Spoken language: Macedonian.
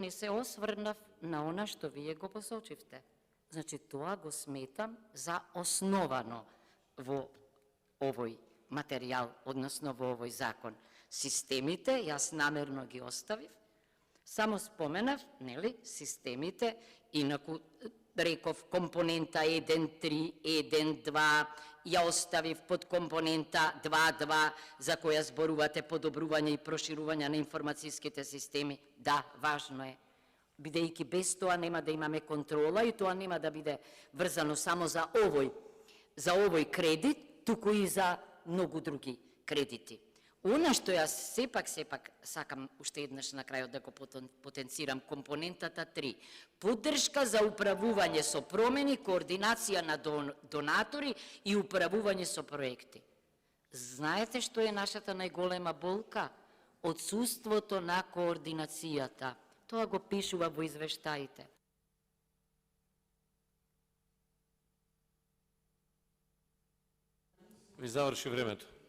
не се осврнав на она што вие го посочивте. Значи, тоа го сметам за основано во овој материјал, односно во овој закон. Системите, јас намерно ги оставив, само споменав, нели, системите, инаку реков компонента 1.3, 1.2, ја оставив под компонента 2.2, за која зборувате подобрување и проширување на информацијските системи. Да, важно е, бидејќи без тоа нема да имаме контрола и тоа нема да биде врзано само за овој кредит, туку и за многу други кредити. Она што јас сепак сакам уште еднаш на крајот да го потенцирам, компонентата 3, поддршка за управување со промени, координација на донатори и управување со проекти. Знаете што е нашата најголема болка? Отсуството на координацијата. Тоа го пишува во извештаите. Ви заврши времето.